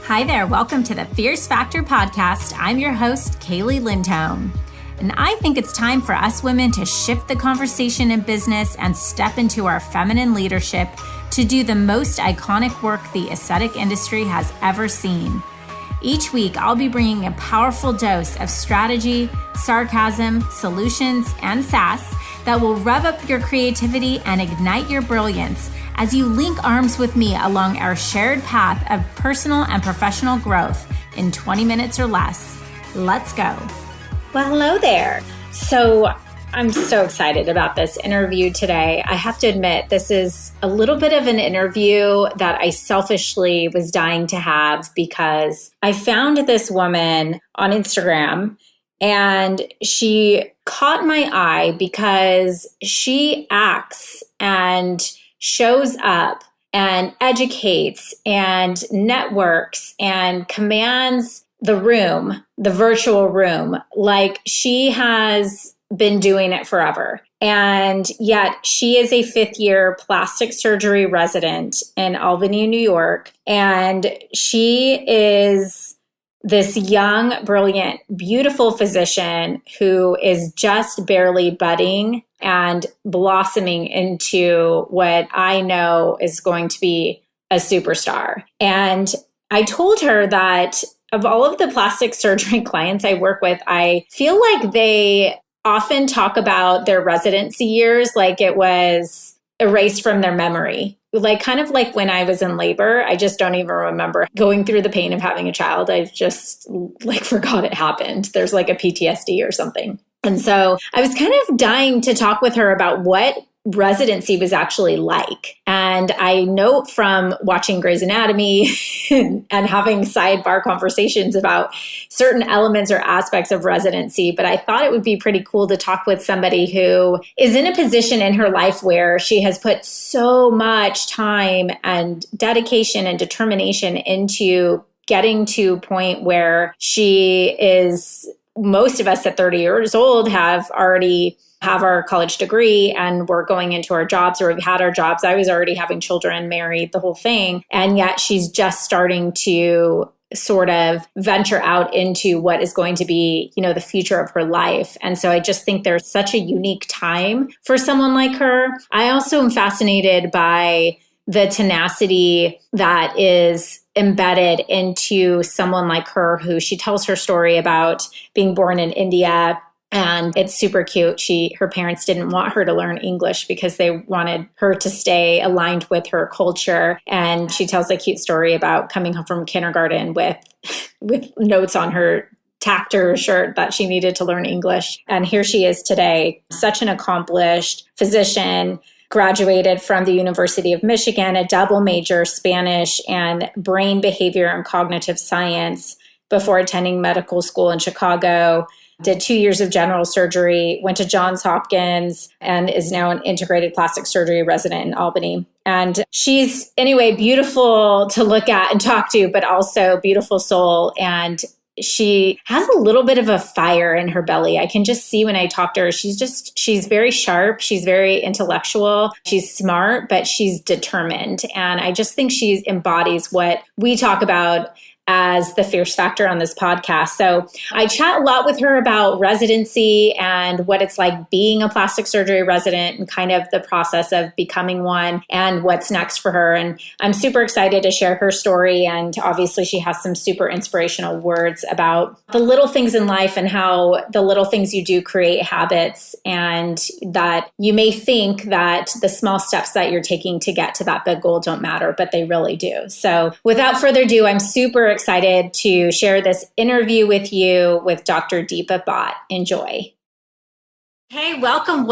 Hi there, welcome to the Fierce Factor podcast. I'm your host, Kaeli Lindholm. And I think it's time for us women to shift the conversation in business and step into our feminine leadership to do the most iconic work the aesthetic industry has ever seen. Each week, I'll be bringing a powerful dose of strategy, sarcasm, solutions, and sass that will rev up your creativity and ignite your brilliance as you link arms with me along our shared path of personal and professional growth in 20 minutes or less. Let's go. Well, hello there. So I'm so excited about this interview today. I have to admit, this is a little bit of an interview that I selfishly was dying to have because I found this woman on Instagram and she caught my eye because she acts and shows up and educates and networks and commands the room, the virtual room, like she has been doing it forever. And yet she is a fifth-year plastic surgery resident in Albany, New York. And she is this young, brilliant, beautiful physician who is just barely budding and blossoming into what I know is going to be a superstar. And I told her that of all of the plastic surgery clients I work with, I feel like they often talk about their residency years like it was erased from their memory. Like kind of like when I was in labor, I just don't even remember going through the pain of having a child. I just like forgot it happened. There's like a PTSD or something. And so I was kind of dying to talk with her about what residency was actually like. And I know from watching Grey's Anatomy and having sidebar conversations about certain elements or aspects of residency, but I thought it would be pretty cool to talk with somebody who is in a position in her life where she has put so much time and dedication and determination into getting to a point where she is, most of us at 30 years old have our college degree and we're going into our jobs or we've had our jobs. I was already having children, married, the whole thing. And yet she's just starting to sort of venture out into what is going to be, the future of her life. And so I just think there's such a unique time for someone like her. I also am fascinated by the tenacity that is embedded into someone like her who she tells her story about being born in India. And it's super cute. Her parents didn't want her to learn English because they wanted her to stay aligned with her culture. And she tells a cute story about coming home from kindergarten with notes on her tacked her shirt that she needed to learn English. And here she is today, such an accomplished physician, graduated from the University of Michigan, a double major, Spanish and brain behavior and cognitive science before attending medical school in Chicago. Did 2 years of general surgery, went to Johns Hopkins, and is now an integrated plastic surgery resident in Albany. And she's, anyway, beautiful to look at and talk to, but also beautiful soul. And she has a little bit of a fire in her belly. I can just see when I talk to her, she's very sharp. She's very intellectual. She's smart, but she's determined. And I just think she embodies what we talk about as the Fierce Factor on this podcast. So I chat a lot with her about residency and what it's like being a plastic surgery resident and kind of the process of becoming one and what's next for her. And I'm super excited to share her story. And obviously she has some super inspirational words about the little things in life and how the little things you do create habits, and that you may think that the small steps that you're taking to get to that big goal don't matter, but they really do. So without further ado, I'm super excited to share this interview with you with Dr. Deepa Bhat. Enjoy. Hey, welcome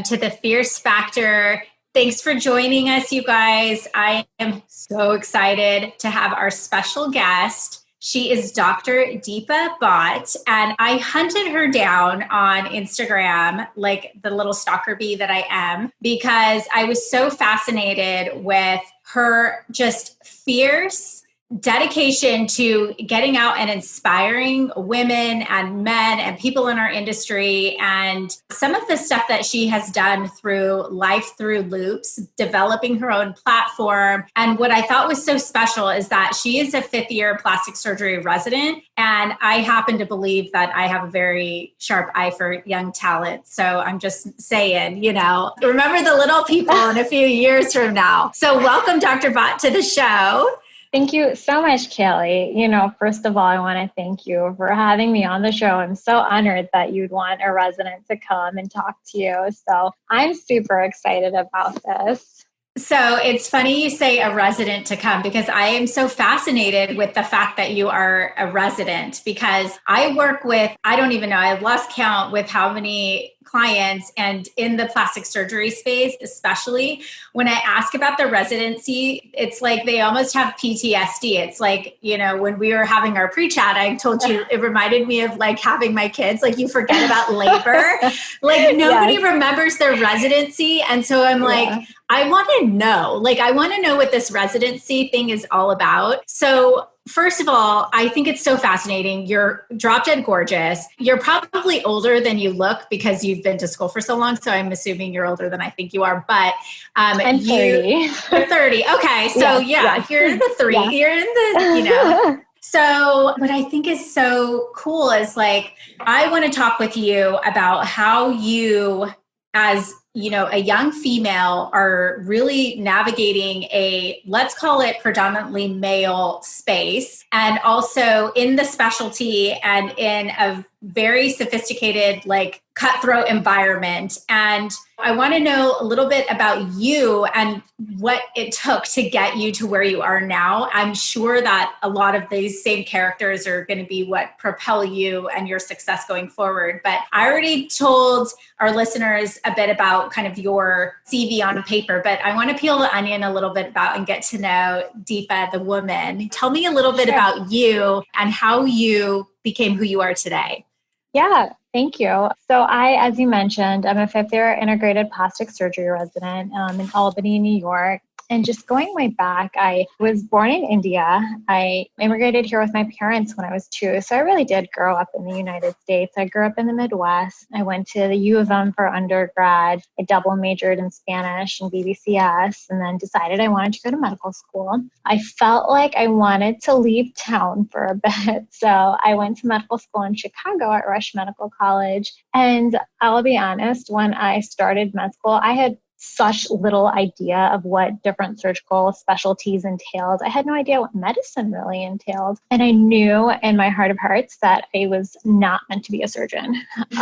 to the Fierce Factor. Thanks for joining us, you guys. I am so excited to have our special guest. She is Dr. Deepa Bhat, and I hunted her down on Instagram like the little stalker bee that I am, because I was so fascinated with her just fierce dedication to getting out and inspiring women and men and people in our industry. And some of the stuff that she has done through Life Through Loops, developing her own platform. And what I thought was so special is that she is a 5th-year plastic surgery resident. And I happen to believe that I have a very sharp eye for young talent. So I'm just saying, remember the little people in a few years from now. So welcome, Dr. Bhat, to the show. Thank you so much, Kaeli. First of all, I want to thank you for having me on the show. I'm so honored that you'd want a resident to come and talk to you. So I'm super excited about this. So it's funny you say a resident to come, because I am so fascinated with the fact that you are a resident, because I work with, I don't even know, I've lost count with how many clients, and in the plastic surgery space, especially when I ask about the residency, it's like they almost have PTSD. It's like, when we were having our pre-chat, I told you it reminded me of like having my kids, like you forget about labor, like nobody remembers their residency. And so I'm like, I want to know what this residency thing is all about. So first of all, I think it's so fascinating. You're drop dead gorgeous. You're probably older than you look because you've been to school for so long. So I'm assuming you're older than I think you are. But I'm 30. You're 30. Okay. So you're in the 3. Yeah. You're in the, So what I think is so cool is like, I want to talk with you about how you, as a young female, are really navigating a, let's call it predominantly male space, and also in the specialty and in a very sophisticated, like cutthroat environment. And I want to know a little bit about you and what it took to get you to where you are now. I'm sure that a lot of these same characters are going to be what propel you and your success going forward. But I already told our listeners a bit about kind of your CV on paper, but I want to peel the onion a little bit about and get to know Deepa, the woman. Tell me a little bit about you and how you became who you are today. Yeah, thank you. So as you mentioned, I'm a 5th-year integrated plastic surgery resident in Albany, New York. And just going way back, I was born in India. I immigrated here with my parents when I was 2. So I really did grow up in the United States. I grew up in the Midwest. I went to the U of M for undergrad. I double majored in Spanish and BBCS, and then decided I wanted to go to medical school. I felt like I wanted to leave town for a bit. So I went to medical school in Chicago at Rush Medical College. And I'll be honest, when I started med school, I had such little idea of what different surgical specialties entailed. I had no idea what medicine really entailed. And I knew in my heart of hearts that I was not meant to be a surgeon. So,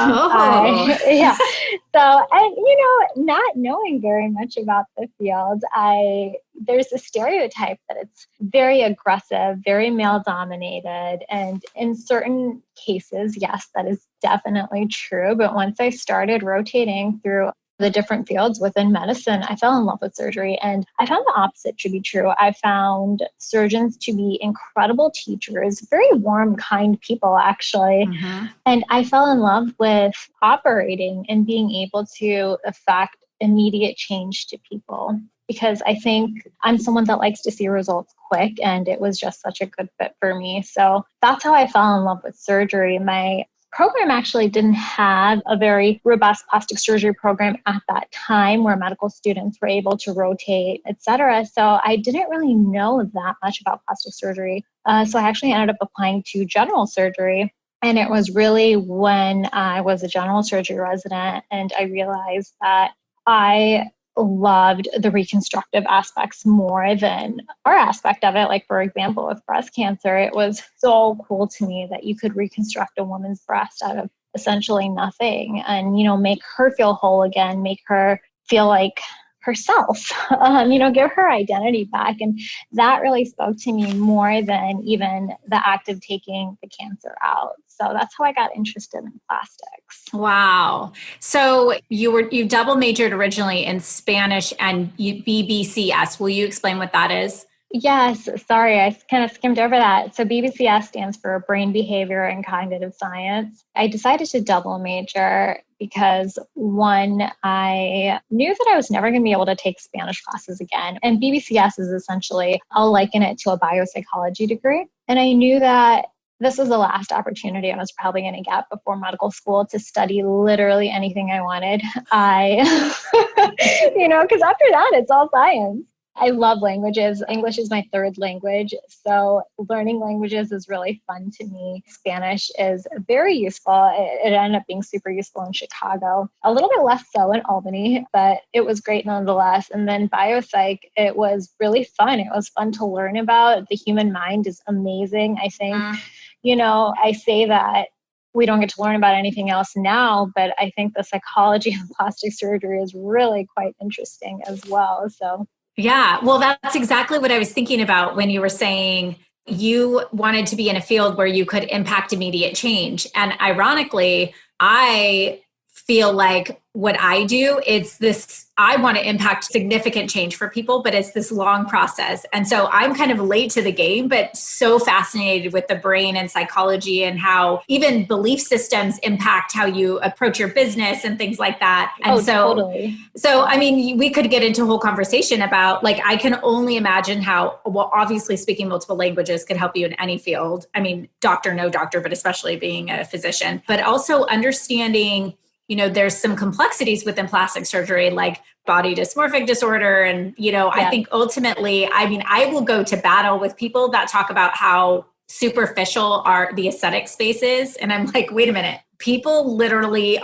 and not knowing very much about the field, there's a stereotype that it's very aggressive, very male dominated. And in certain cases, yes, that is definitely true. But once I started rotating through the different fields within medicine, I fell in love with surgery. And I found the opposite to be true. I found surgeons to be incredible teachers, very warm, kind people, actually. Mm-hmm. And I fell in love with operating and being able to affect immediate change to people, because I think I'm someone that likes to see results quick, and it was just such a good fit for me. So that's how I fell in love with surgery. My program actually didn't have a very robust plastic surgery program at that time where medical students were able to rotate, et cetera. So I didn't really know that much about plastic surgery. So I actually ended up applying to general surgery. And it was really when I was a general surgery resident and I realized that I loved the reconstructive aspects more than our aspect of it. Like, for example, with breast cancer, it was so cool to me that you could reconstruct a woman's breast out of essentially nothing and, make her feel whole again, make her feel like herself, give her identity back. And that really spoke to me more than even the act of taking the cancer out. So that's how I got interested in plastics. Wow. So you double majored originally in Spanish and BBCS. Will you explain what that is? Yes. Sorry, I kind of skimmed over that. So BBCS stands for Brain Behavior and Cognitive Science. I decided to double major because one, I knew that I was never going to be able to take Spanish classes again. And BBCS is essentially, I'll liken it to a biopsychology degree. And I knew that this was the last opportunity I was probably going to get before medical school to study literally anything I wanted. Because after that, it's all science. I love languages. English is my third language. So learning languages is really fun to me. Spanish is very useful. It ended up being super useful in Chicago, a little bit less so in Albany, but it was great nonetheless. And then biopsych, it was really fun. It was fun to learn about. The human mind is amazing. I think, I say that we don't get to learn about anything else now, but I think the psychology of plastic surgery is really quite interesting as well. So yeah, well, that's exactly what I was thinking about when you were saying you wanted to be in a field where you could impact immediate change. And ironically, I feel like what I do, I want to impact significant change for people, but it's this long process. And so I'm kind of late to the game, but so fascinated with the brain and psychology and how even belief systems impact how you approach your business and things like that. And totally. So, I mean, we could get into a whole conversation about, like, I can only imagine how, well, obviously speaking multiple languages could help you in any field. I mean, doctor, no doctor, but especially being a physician, but also understanding, there's some complexities within plastic surgery, like body dysmorphic disorder. And, I think ultimately, I will go to battle with people that talk about how superficial are the aesthetic spaces. And I'm like, wait a minute, people literally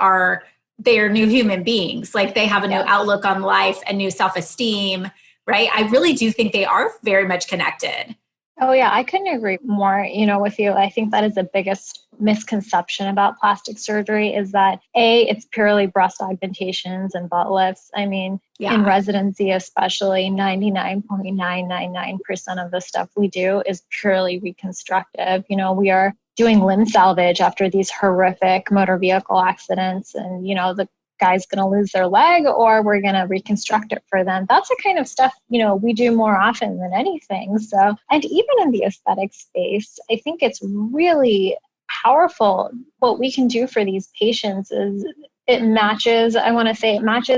they're new human beings. Like they have a new outlook on life and new self-esteem, right? I really do think they are very much connected. Oh yeah, I couldn't agree more, with you. I think that is the biggest misconception about plastic surgery is that it's purely breast augmentations and butt lifts. I mean, in residency, especially 99.999% of the stuff we do is purely reconstructive. We are doing limb salvage after these horrific motor vehicle accidents and, the guy's going to lose their leg or we're going to reconstruct it for them. That's the kind of stuff, we do more often than anything. So, and even in the aesthetic space, I think it's really powerful. What we can do for these patients is it matches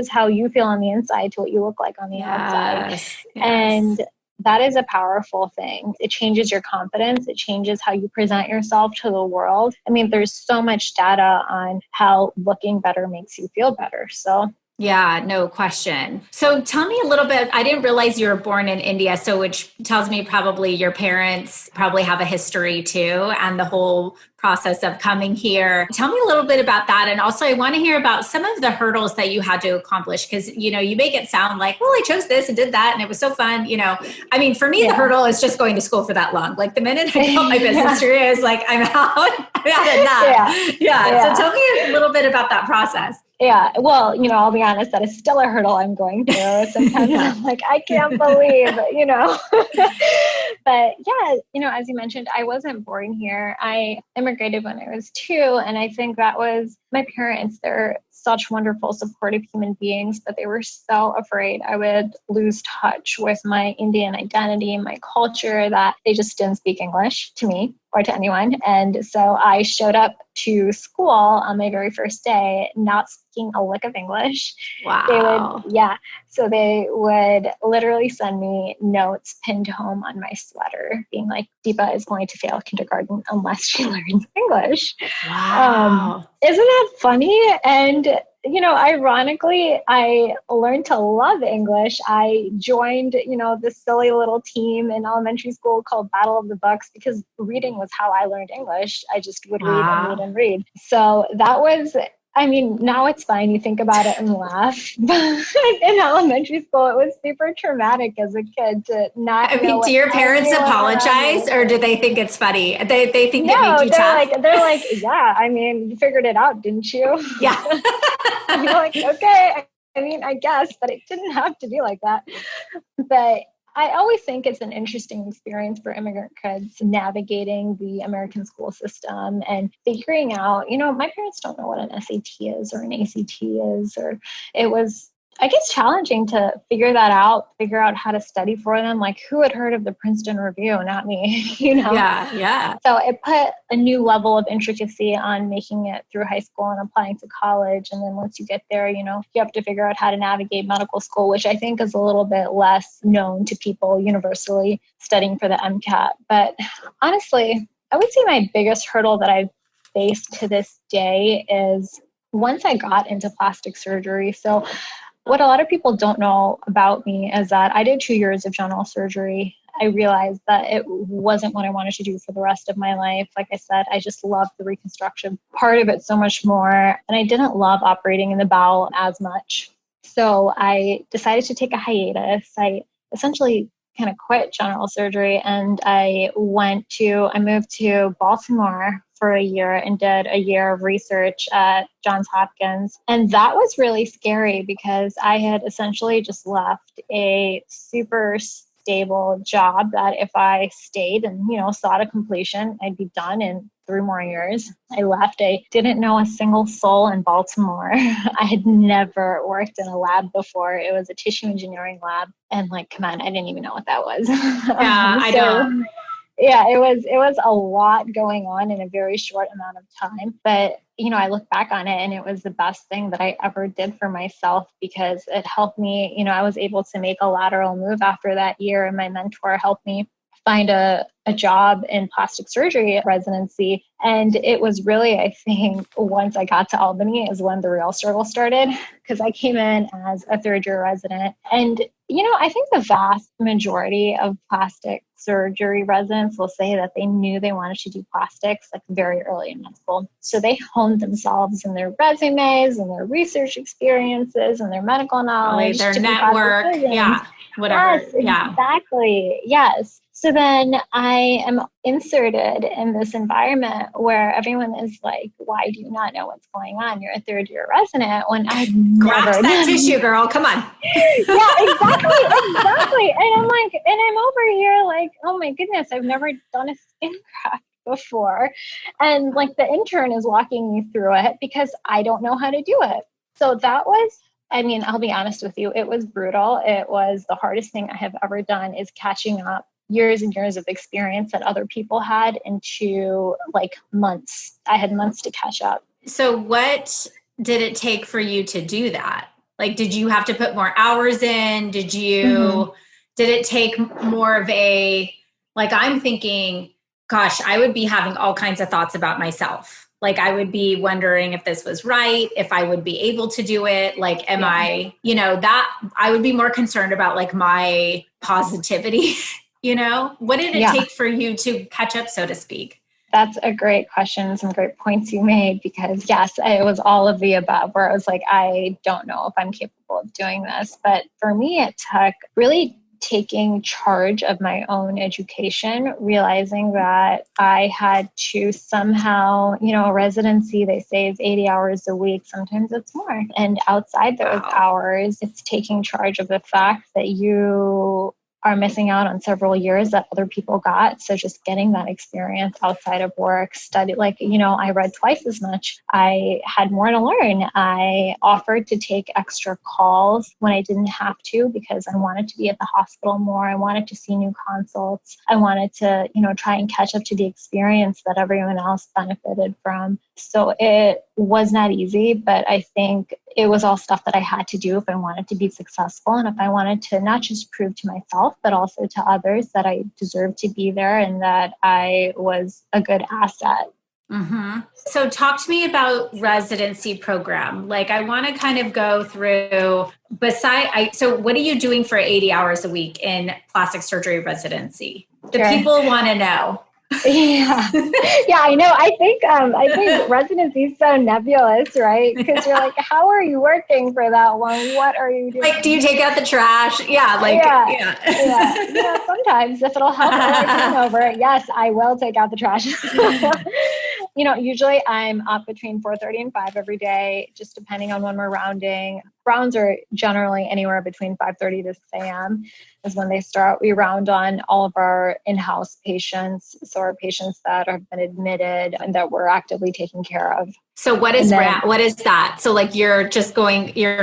how you feel on the inside to what you look like on the outside. Yes. And that is a powerful thing. It changes your confidence. It changes how you present yourself to the world. I mean, there's so much data on how looking better makes you feel better. So yeah, no question. So tell me a little bit, I didn't realize you were born in India, so which tells me probably your parents probably have a history too, and the whole process of coming here. Tell me a little bit about that. And also I want to hear about some of the hurdles that you had to accomplish, because, you make it sound like, well, I chose this and did that and it was so fun. I mean, for me, the hurdle is just going to school for that long. Like the minute I got my business degree, I was like, I'm out. I'm out enough. Yeah. So tell me a little bit about that process. Yeah. Well, I'll be honest, that is still a hurdle I'm going through. Sometimes I'm like, I can't believe, but yeah, as you mentioned, I wasn't born here. I immigrated when I was 2. And I think that was my parents. They're such wonderful, supportive human beings, but they were so afraid I would lose touch with my Indian identity and my culture that they just didn't speak English to me or to anyone. And so I showed up to school on my very first day, not speaking a lick of English. Wow. So they would literally send me notes pinned home on my sweater being like, Deepa is going to fail kindergarten unless she learns English. Wow. Isn't that funny? And, ironically, I learned to love English. I joined, this silly little team in elementary school called Battle of the Books because reading was how I learned English. I just would read and read and read. So that was, now it's fine. You think about it and laugh. But in elementary school, it was super traumatic as a kid to not know. Do your parents apologize or do they think it's funny? They think it made you tough? They're like, yeah, you figured it out, didn't you? Yeah. You're like, okay. I guess, but it didn't have to be like that. But I always think it's an interesting experience for immigrant kids navigating the American school system and figuring out, my parents don't know what an SAT is or an ACT is, or it was I guess challenging to figure that out, figure out how to study for them. Like, who had heard of the Princeton Review? Not me, Yeah, yeah. So it put a new level of intricacy on making it through high school and applying to college. And then once you get there, you have to figure out how to navigate medical school, which I think is a little bit less known to people universally studying for the MCAT. But honestly, I would say my biggest hurdle that I've faced to this day is once I got into plastic surgery. So what a lot of people don't know about me is that I did 2 years of general surgery. I realized that it wasn't what I wanted to do for the rest of my life. Like I said, I just loved the reconstruction part of it so much more. And I didn't love operating in the bowel as much. So I decided to take a hiatus. I essentially kind of quit general surgery and I moved to Baltimore for a year and did a year of research at Johns Hopkins. And that was really scary because I had essentially just left a super stable job that if I stayed and, saw to completion, I'd be done in 3 more years. I left. I didn't know a single soul in Baltimore. I had never worked in a lab before. It was a tissue engineering lab. And come on, I didn't even know what that was. Yeah, I know. Yeah, it was a lot going on in a very short amount of time. But, I look back on it and it was the best thing that I ever did for myself because it helped me, I was able to make a lateral move after that year and my mentor helped me find a job in plastic surgery residency. And it was really, I think, once I got to Albany is when the real struggle started because I came in as a 3rd-year resident. And, I think the vast majority of plastic surgery residents will say that they knew they wanted to do plastics very early in med school. So they honed themselves in their resumes and their research experiences and their medical knowledge. Their network. Yeah. Whatever. Yes, exactly. Yes. So then I am inserted in this environment where everyone is like, why do you not know what's going on? You're a 3rd-year resident when I've graft that tissue, girl. Come on. Yeah, exactly. And I'm over here oh my goodness, I've never done a skin graft before. And the intern is walking me through it because I don't know how to do it. So that was, I'll be honest with you, it was brutal. It was the hardest thing I have ever done is catching up years and years of experience that other people had into months. I had months to catch up. So what did it take for you to do that? Did you have to put more hours in? Did it take more of I'm thinking, gosh, I would be having all kinds of thoughts about myself. I would be wondering if this was right, if I would be able to do it. I would be more concerned about my positivity, What did it take for you to catch up, so to speak? That's a great question. Some great points you made because yes, it was all of the above where I was I don't know if I'm capable of doing this. But for me, it took really taking charge of my own education, realizing that I had to somehow, a residency, they say is 80 hours a week. Sometimes it's more. And outside those hours, it's taking charge of the fact that you are missing out on several years that other people got. So just getting that experience outside of work, study, I read twice as much. I had more to learn. I offered to take extra calls when I didn't have to because I wanted to be at the hospital more. I wanted to see new consults. I wanted to, try and catch up to the experience that everyone else benefited from. So it was not easy, but I think it was all stuff that I had to do if I wanted to be successful and if I wanted to not just prove to myself, but also to others that I deserved to be there and that I was a good asset. Mm-hmm. So talk to me about residency program. I want to kind of go through so what are you doing for 80 hours a week in plastic surgery residency? The people want to know. Yeah, I know. I think residency is so nebulous, right? Because you're how are you working for that long? What are you doing? Do you take out the trash? Yeah. Sometimes if it'll help our turnover, yes, I will take out the trash. Usually I'm up between 4:30 and 5 every day, just depending on when we're rounding. Rounds are generally anywhere between 5:30 to 6 a.m. is when they start. We round on all of our in-house patients, so our patients that have been admitted and that we're actively taking care of. So what is that? So like you're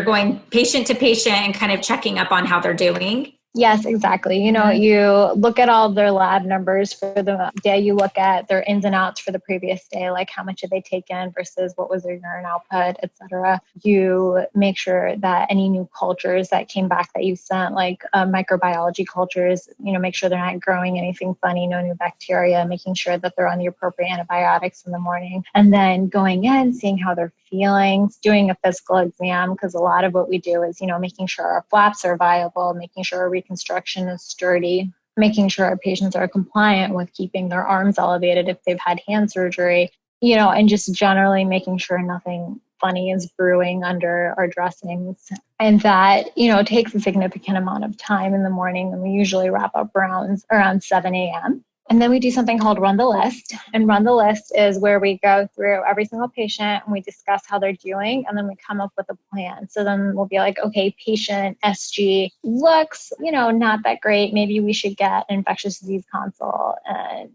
going patient to patient and kind of checking up on how they're doing? Yes, exactly. You look at all of their lab numbers for the day. You look at their ins and outs for the previous day, like how much did they take in versus what was their urine output, et cetera. You make sure that any new cultures that came back that you sent, like microbiology cultures, make sure they're not growing anything funny, no new bacteria, making sure that they're on the appropriate antibiotics in the morning. And then going in, seeing how they're feeling, doing a physical exam, because a lot of what we do is, making sure our flaps are viable, making sure our reconstruction is sturdy, making sure our patients are compliant with keeping their arms elevated if they've had hand surgery, and just generally making sure nothing funny is brewing under our dressings. And that, takes a significant amount of time in the morning. And we usually wrap up rounds around 7 a.m. And then we do something called Run the List. And Run the List is where we go through every single patient and we discuss how they're doing. And then we come up with a plan. So then we'll be like, okay, patient SG looks, not that great. Maybe we should get an infectious disease consult and,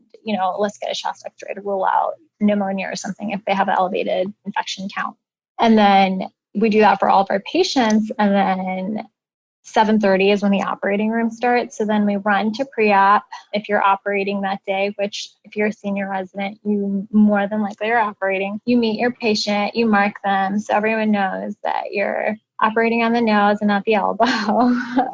let's get a chest x-ray to rule out pneumonia or something if they have an elevated infection count. And then we do that for all of our patients. And then 7:30 is when the operating room starts. So then we run to pre-op if you're operating that day, which if you're a senior resident, you more than likely are operating. You meet your patient, you mark them so everyone knows that you're operating on the nose and not the elbow.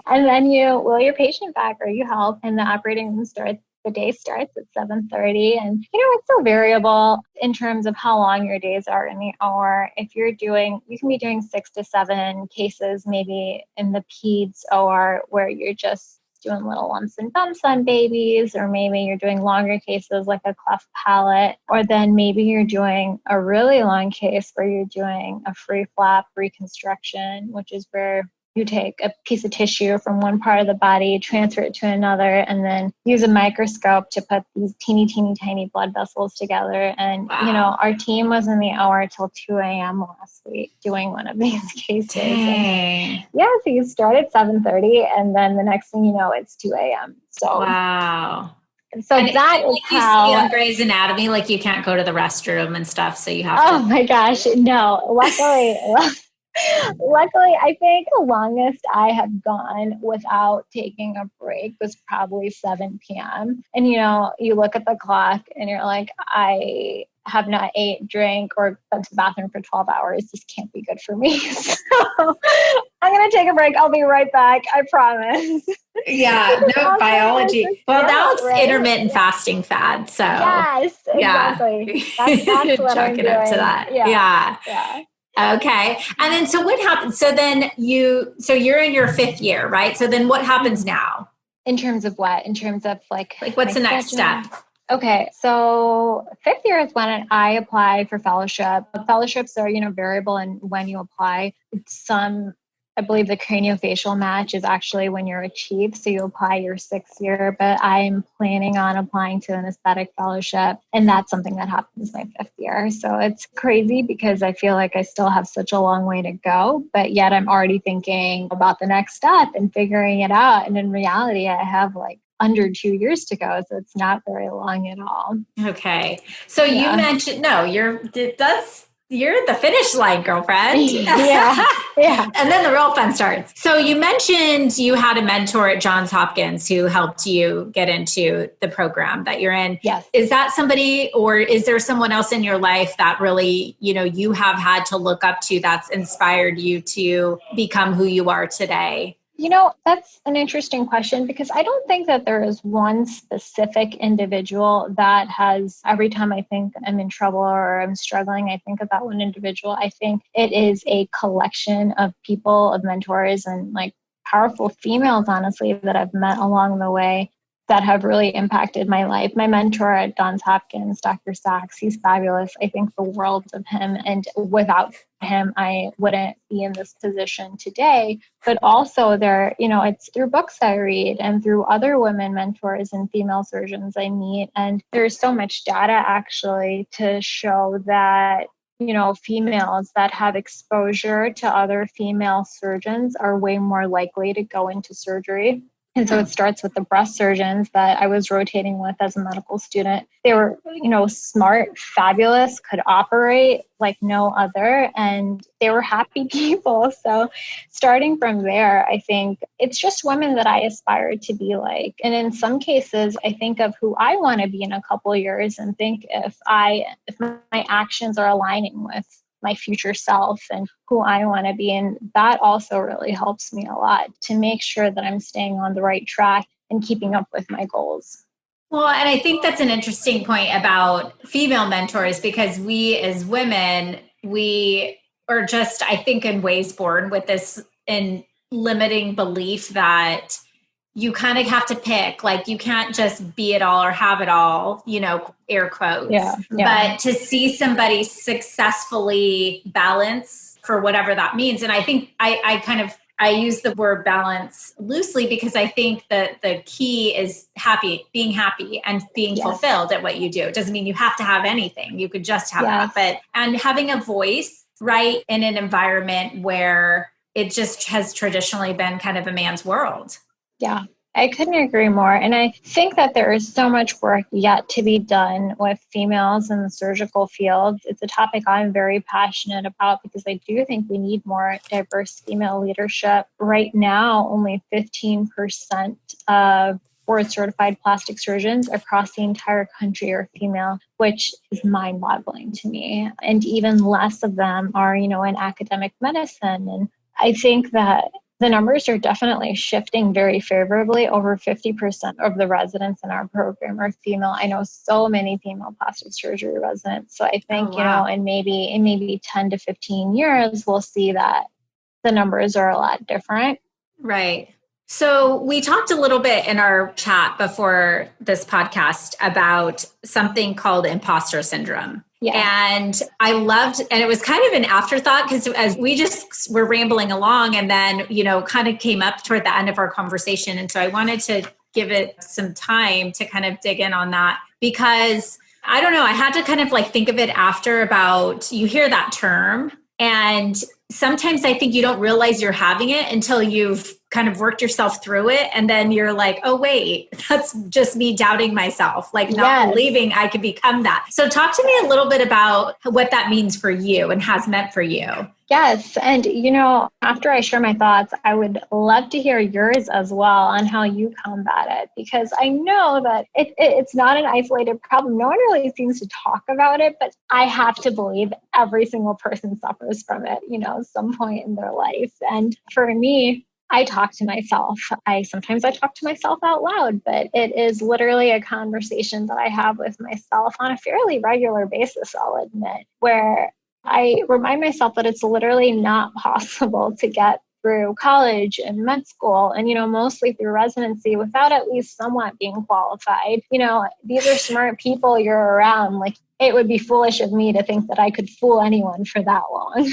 And then you will your patient back or you help and the operating room starts. The day starts at 7:30 and, it's so variable in terms of how long your days are in the OR. If you can be doing 6 to 7 cases, maybe in the peds OR where you're just doing little lumps and bumps on babies, or maybe you're doing longer cases like a cleft palate, or then maybe you're doing a really long case where you're doing a free flap reconstruction, which is where you take a piece of tissue from one part of the body, transfer it to another, and then use a microscope to put these teeny, teeny, tiny blood vessels together. And, Wow. Our team was in the OR till 2 a.m. last week doing one of these cases. Dang. So you start at 7:30 and then the next thing you know, it's 2 a.m. So wow. So and that is how you see on Grey's Anatomy, like you can't go to the restroom and stuff. So you have to. Oh my gosh, no. Luckily, I think the longest I have gone without taking a break was probably 7 p.m. And, you look at the clock and you're like, I have not ate, drank, or been to the bathroom for 12 hours. This can't be good for me. So I'm going to take a break. I'll be right back. I promise. Yeah, no, biology. Well, now it's right? Intermittent fasting fad. So yes, exactly. That's what I'm doing. Up to that. Yeah. Okay. And then, so what happens? So then you're in your 5th year, right? So then what happens now? In terms of what? In terms of like what's the next step? Okay. So 5th year is when I apply for fellowship. Fellowships are, variable in when you apply. I believe the craniofacial match is actually when you're a chief. So you apply your 6th year, but I'm planning on applying to an aesthetic fellowship. And that's something that happens my 5th year. So it's crazy because I feel like I still have such a long way to go, but yet I'm already thinking about the next step and figuring it out. And in reality, I have like under 2 years to go. So it's not very long at all. Okay. So you mentioned, you're at the finish line, girlfriend. Yeah. And then the real fun starts. So you mentioned you had a mentor at Johns Hopkins who helped you get into the program that you're in. Yes. Is that somebody, or is there someone else in your life that really, you have had to look up to that's inspired you to become who you are today? That's an interesting question because I don't think that there is one specific individual that has, every time I think I'm in trouble or I'm struggling, I think of that one individual. I think it is a collection of people, of mentors and like powerful females, honestly, that I've met along the way that have really impacted my life. My mentor at Johns Hopkins, Dr. Sachs, he's fabulous. I think the world of him. And without him, I wouldn't be in this position today. But also it's through books I read and through other women mentors and female surgeons I meet. And there's so much data actually to show that females that have exposure to other female surgeons are way more likely to go into surgery. And so it starts with the breast surgeons that I was rotating with as a medical student. They were, smart, fabulous, could operate like no other, and they were happy people. So starting from there, I think it's just women that I aspire to be like. And in some cases, I think of who I want to be in a couple of years and think if my actions are aligning with my future self and who I want to be. And that also really helps me a lot to make sure that I'm staying on the right track and keeping up with my goals. Well, and I think that's an interesting point about female mentors, because we as women, we are just, I think, in ways born with this in limiting belief that you kind of have to pick, like you can't just be it all or have it all, air quotes. Yeah. But to see somebody successfully balance for whatever that means. And I think I use the word balance loosely because I think that the key is being happy and being fulfilled at what you do. It doesn't mean you have to have anything. You could just have that, and having a voice, right, in an environment where it just has traditionally been kind of a man's world. Yeah, I couldn't agree more. And I think that there is so much work yet to be done with females in the surgical field. It's a topic I'm very passionate about because I do think we need more diverse female leadership. Right now, only 15% of board-certified plastic surgeons across the entire country are female, which is mind-boggling to me. And even less of them are, in academic medicine. And I think that the numbers are definitely shifting very favorably. Over 50% of the residents in our program are female. I know so many female plastic surgery residents. So I think, in maybe 10 to 15 years, we'll see that the numbers are a lot different. Right. So we talked a little bit in our chat before this podcast about something called imposter syndrome. Yeah. And I loved, and it was kind of an afterthought because as we just were rambling along and then, kind of came up toward the end of our conversation. And so I wanted to give it some time to kind of dig in on that because I don't know, I had to kind of think of it after about, you hear that term and sometimes I think you don't realize you're having it until you've kind of worked yourself through it. And then you're like, oh, wait, that's just me doubting myself, not believing I could become that. So talk to me a little bit about what that means for you and has meant for you. Yes. And, after I share my thoughts, I would love to hear yours as well on how you combat it, because I know that it's not an isolated problem. No one really seems to talk about it, but I have to believe every single person suffers from it, some point in their life. And for me, I talk to myself. Sometimes I talk to myself out loud, but it is literally a conversation that I have with myself on a fairly regular basis, I'll admit, where I remind myself that it's literally not possible to get through college and med school and, mostly through residency without at least somewhat being qualified. These are smart people you're around. It would be foolish of me to think that I could fool anyone for that long,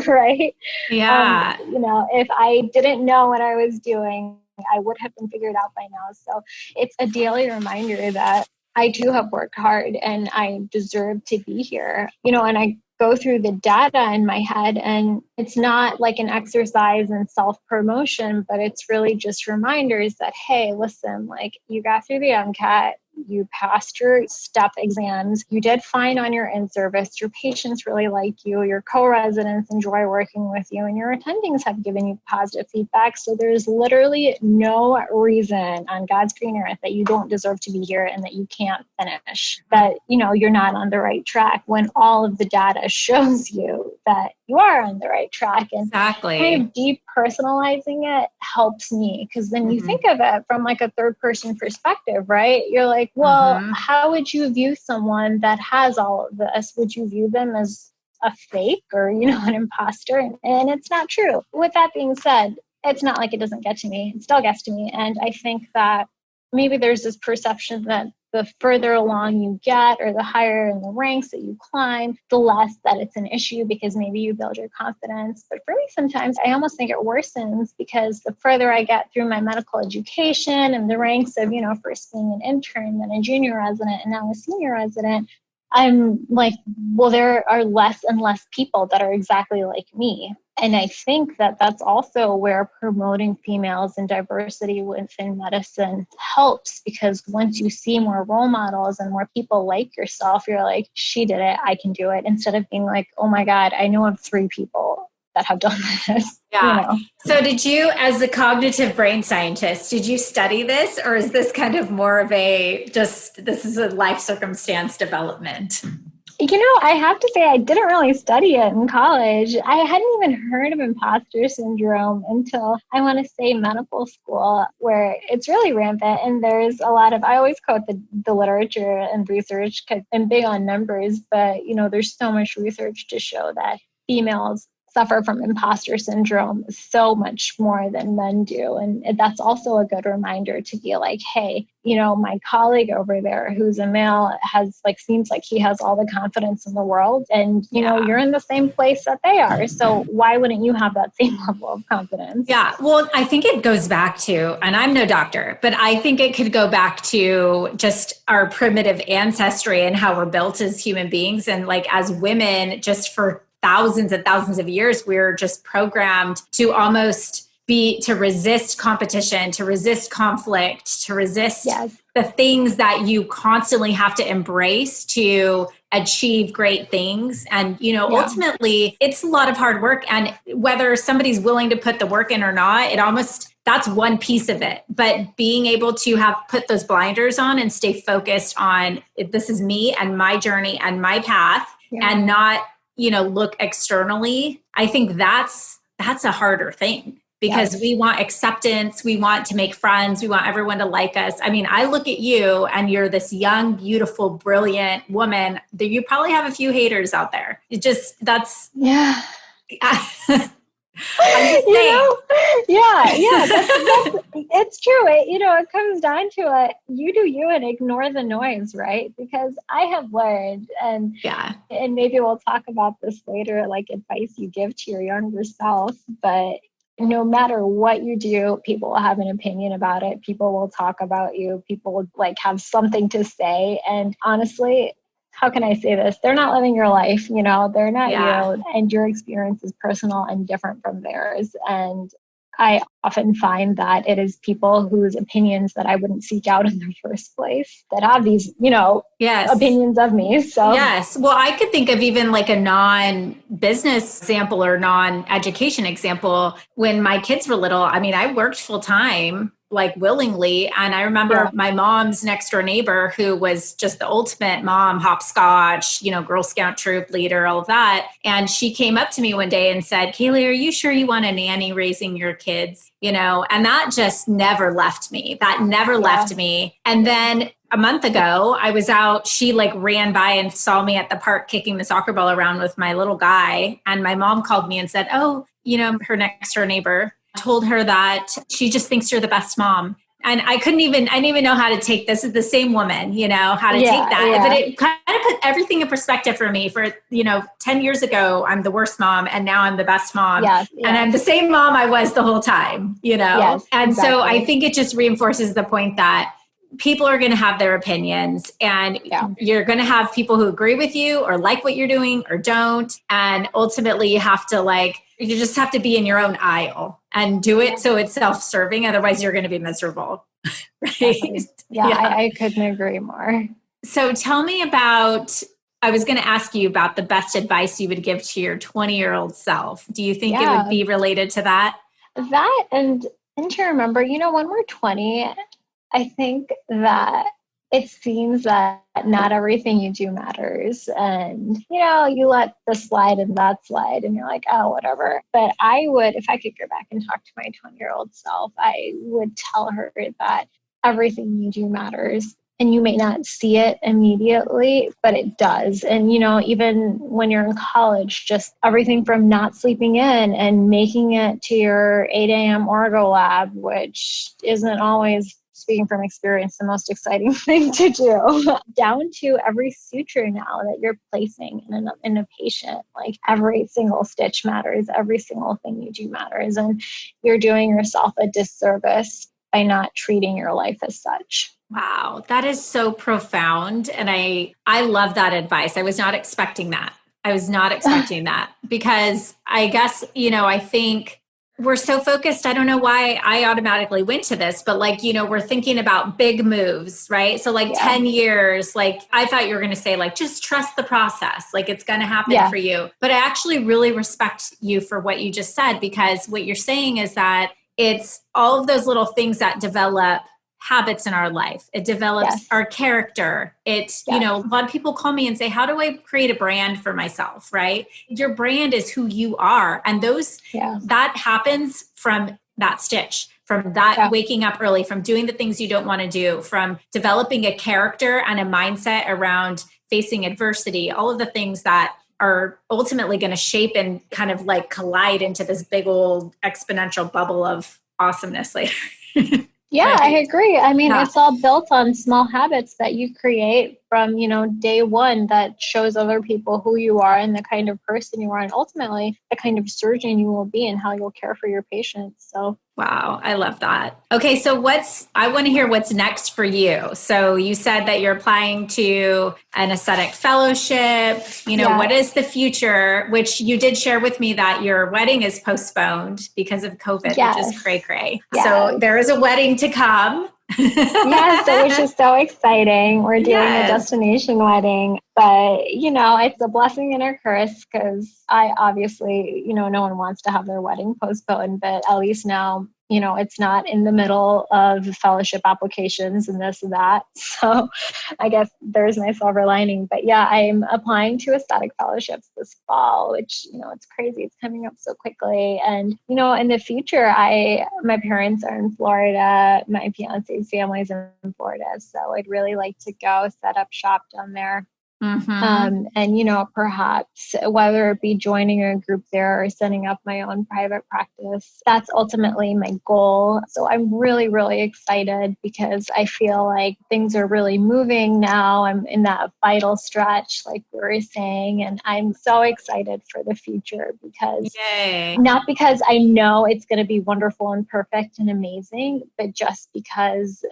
right? Yeah. If I didn't know what I was doing, I would have been figured out by now. So it's a daily reminder that I do have worked hard and I deserve to be here, and I go through the data in my head and it's not like an exercise in self-promotion, but it's really just reminders that, hey, listen, you got through the MCAT, you passed your STEP exams, you did fine on your in-service, your patients really like you, your co-residents enjoy working with you, and your attendings have given you positive feedback. So there's literally no reason on God's green earth that you don't deserve to be here and that you can't finish, that, you're not on the right track when all of the data shows you that you are on the right track. And exactly. Kind of depersonalizing it helps me because then you think of it from a third person perspective, right? You're like, well, how would you view someone that has all of this? Would you view them as a fake or, an imposter? And it's not true. With that being said, it's not like it doesn't get to me. It still gets to me. And I think that maybe there's this perception that the further along you get or the higher in the ranks that you climb, the less that it's an issue because maybe you build your confidence. But for me, sometimes I almost think it worsens because the further I get through my medical education and the ranks of, first being an intern, then a junior resident, and now a senior resident, I'm like, well, there are less and less people that are exactly like me. And I think that that's also where promoting females and diversity within medicine helps, because once you see more role models and more people like yourself, you're like, she did it, I can do it. Instead of being like, oh my God, I know of 3 people that have done this. Yeah. So did you, as a cognitive brain scientist, did you study this, or is this kind of more of this is a life circumstance development? I have to say I didn't really study it in college. I hadn't even heard of imposter syndrome until, I want to say, medical school, where it's really rampant. And there's a lot of, I always quote the literature and research because I'm big on numbers, but, there's so much research to show that females suffer from imposter syndrome so much more than men do. And that's also a good reminder to be like, hey, my colleague over there who's a male seems like he has all the confidence in the world. And, you're in the same place that they are. So why wouldn't you have that same level of confidence? Yeah. Well, I think it goes back to, and I'm no doctor, but I think it could go back to just our primitive ancestry and how we're built as human beings. And as women, just for thousands and thousands of years, we're just programmed to almost to resist competition, to resist conflict, to resist the things that you constantly have to embrace to achieve great things. And, ultimately it's a lot of hard work. And whether somebody's willing to put the work in or not, that's one piece of it. But being able to have put those blinders on and stay focused on, this is me and my journey and my path, and not look externally. I think that's a harder thing, because we want acceptance. We want to make friends. We want everyone to like us. I mean, I look at you and you're this young, beautiful, brilliant woman. You probably have a few haters out there. Yeah. I'm just saying. That's, it's true. It comes down to it. You do you and ignore the noise, right? Because I have learned, and maybe we'll talk about this later, advice you give to your younger self, but no matter what you do, people will have an opinion about it. People will talk about you. People will have something to say. And honestly, how can I say this? They're not living your life, they're not you, and your experience is personal and different from theirs. And I often find that it is people whose opinions that I wouldn't seek out in the first place that have these, opinions of me. So yes. Well, I could think of even a non-business example or non-education example. When my kids were little, I mean, I worked full time, willingly. And I remember my mom's next door neighbor, who was just the ultimate mom, hopscotch, Girl Scout troop leader, all of that. And she came up to me one day and said, Kaeli, are you sure you want a nanny raising your kids? And that just never left me. Left me. And then a month ago, I was out, she ran by and saw me at the park kicking the soccer ball around with my little guy. And my mom called me and said, oh, her next door neighbor told her that she just thinks you're the best mom. And I didn't even know how to take this. Is the same woman, how to take that. But it kind of put everything in perspective for me. For, 10 years ago, I'm the worst mom, and now I'm the best mom. And I'm the same mom I was the whole time, And so I think it just reinforces the point that people are going to have their opinions, and you're going to have people who agree with you or like what you're doing or don't. And ultimately you have to you just have to be in your own aisle and do it so it's self-serving. Otherwise you're going to be miserable. Right? I couldn't agree more. So tell me about, I was going to ask you about the best advice you would give to your 20-year-old self. Do you think it would be related to that? That, and to remember, when we're 20, I think that it seems that not everything you do matters. And, you let this slide and that slide and you're like, oh, whatever. But I would, if I could go back and talk to my 20-year-old self, I would tell her that everything you do matters. And you may not see it immediately, but it does. And, even when you're in college, just everything from not sleeping in and making it to your 8 a.m. orgo lab, which isn't always speaking from experience, the most exciting thing to do, down to every suture now that you're placing in a patient. Like every single stitch matters, every single thing you do matters. And you're doing yourself a disservice by not treating your life as such. Wow, that is so profound. And I love that advice. I was not expecting that. I was not expecting that because I guess, I think we're so focused. I don't know why I automatically went to this, but like, we're thinking about big moves, right? So like 10 years, like I thought you were going to say like, just trust the process. Like it's going to happen for you. But I actually really respect you for what you just said, because what you're saying is that it's all of those little things that develop habits in our life. It develops our character. It's, a lot of people call me and say, how do I create a brand for myself? Right? Your brand is who you are. And that happens from that stitch, from that waking up early, from doing the things you don't want to do, from developing a character and a mindset around facing adversity, all of the things that are ultimately going to shape and kind of like collide into this big old exponential bubble of awesomeness later. Yeah, I agree. I mean, it's all built on small habits that you create from, day one that shows other people who you are and the kind of person you are, and ultimately the kind of surgeon you will be and how you'll care for your patients. So, wow, I love that. Okay, so I want to hear what's next for you. So you said that you're applying to an aesthetic fellowship. What is the future? Which you did share with me that your wedding is postponed because of COVID, which is cray-cray. Yes. So there is a wedding to come. Which is so exciting. We're doing a destination wedding, but it's a blessing and a curse because I obviously, no one wants to have their wedding postponed, but at least now, it's not in the middle of fellowship applications and this and that. So I guess there's my silver lining. But I'm applying to aesthetic fellowships this fall, which, it's crazy. It's coming up so quickly. And, in the future, my parents are in Florida. My fiance's family's in Florida. So I'd really like to go set up shop down there. Mm-hmm. And, perhaps whether it be joining a group there or setting up my own private practice, that's ultimately my goal. So I'm really, really excited because I feel like things are really moving now. I'm in that vital stretch, like we were saying, and I'm so excited for the future because not because I know it's going to be wonderful and perfect and amazing, but just because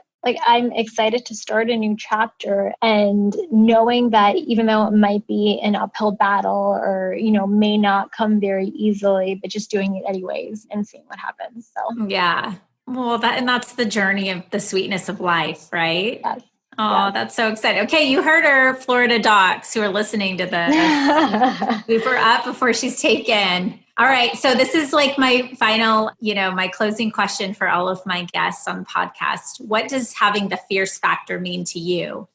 I'm excited to start a new chapter, and knowing that even though it might be an uphill battle or, may not come very easily, but just doing it anyways and seeing what happens. So, yeah. Well, that's the journey of the sweetness of life, right? Yes. Oh, that's so exciting. Okay. You heard her, Florida docs who are listening to this. Sweep her up before she's taken. All right. So this is like my final, my closing question for all of my guests on the podcast. What does having the fierce factor mean to you?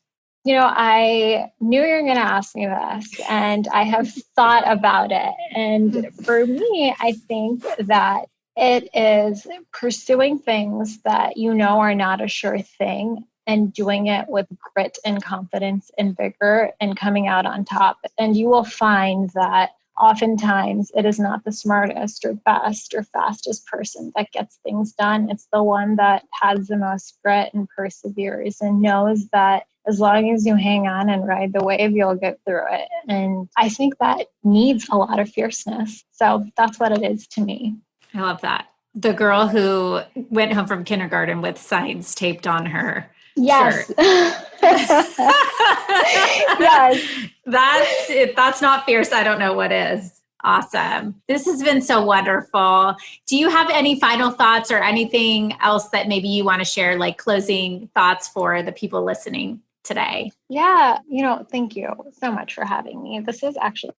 I knew you were going to ask me this, and I have thought about it. And for me, I think that it is pursuing things that are not a sure thing and doing it with grit and confidence and vigor and coming out on top. And you will find that oftentimes it is not the smartest or best or fastest person that gets things done. It's the one that has the most grit and perseveres and knows that as long as you hang on and ride the wave, you'll get through it. And I think that needs a lot of fierceness. So that's what it is to me. I love that. The girl who went home from kindergarten with signs taped on her. Yes. Shirt. Yes. That's not fierce. I don't know what is. Awesome. This has been so wonderful. Do you have any final thoughts or anything else that maybe you want to share, like closing thoughts for the people listening today? Yeah. Thank you so much for having me. This is actually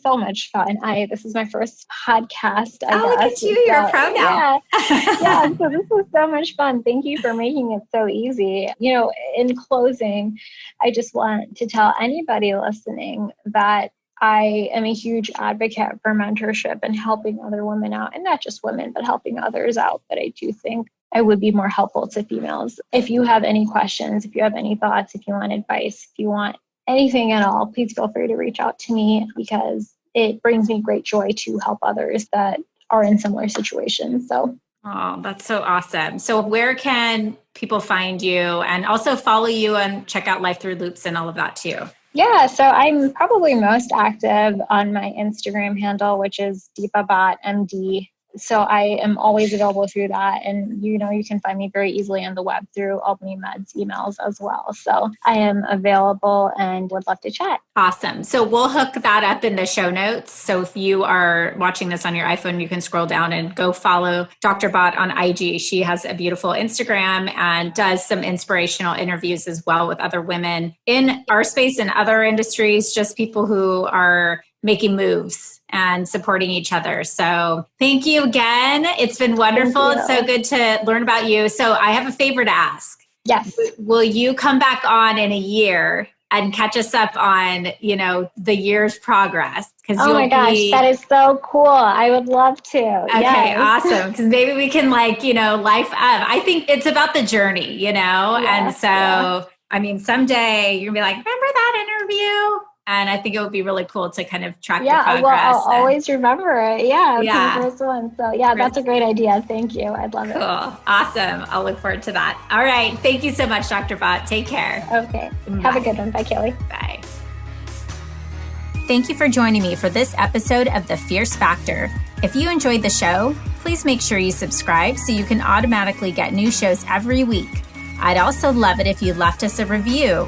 so much fun. This is my first podcast. I guess. Look at you. You're a pro now. Yeah. So this was so much fun. Thank you for making it so easy. In closing, I just want to tell anybody listening that I am a huge advocate for mentorship and helping other women out, and not just women, but helping others out. But I do think I would be more helpful to females. If you have any questions, if you have any thoughts, if you want advice, if you want anything at all, please feel free to reach out to me because it brings me great joy to help others that are in similar situations. So Oh, that's so awesome. So where can people find you and also follow you and check out Life Through Loops and all of that too? Yeah, so I'm probably most active on my Instagram handle, which is Deepa Bhat, MD. So I am always available through that. And, you can find me very easily on the web through Albany Med's emails as well. So I am available and would love to chat. Awesome. So we'll hook that up in the show notes. So if you are watching this on your iPhone, you can scroll down and go follow Dr. Bhat on IG. She has a beautiful Instagram and does some inspirational interviews as well with other women in our space and other industries, just people who are making moves and supporting each other. So thank you again. It's been wonderful. It's so good to learn about you. So I have a favor to ask. Yes. Will you come back on in a year and catch us up on, the year's progress? Oh my gosh, that is so cool. I would love to. Okay, yes. Awesome. Because maybe we can life up. I think it's about the journey, and so, someday you're gonna be like, remember that interview? And I think it would be really cool to kind of track the progress. Well, I'll always remember it. Yeah. The first one. So that's a great idea. Thank you. I'd love it. Cool. Awesome. I'll look forward to that. All right. Thank you so much, Dr. Bhat. Take care. Okay. Bye. Have a good one. Bye, Kaeli. Bye. Thank you for joining me for this episode of The Fierce Factor. If you enjoyed the show, please make sure you subscribe so you can automatically get new shows every week. I'd also love it if you left us a review.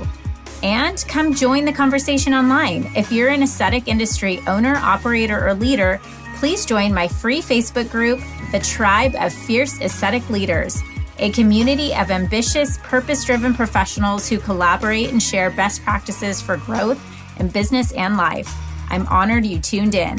And come join the conversation online. If you're an aesthetic industry owner, operator, or leader, please join my free Facebook group, The Tribe of Fierce Aesthetic Leaders, a community of ambitious, purpose-driven professionals who collaborate and share best practices for growth in business and life. I'm honored you tuned in.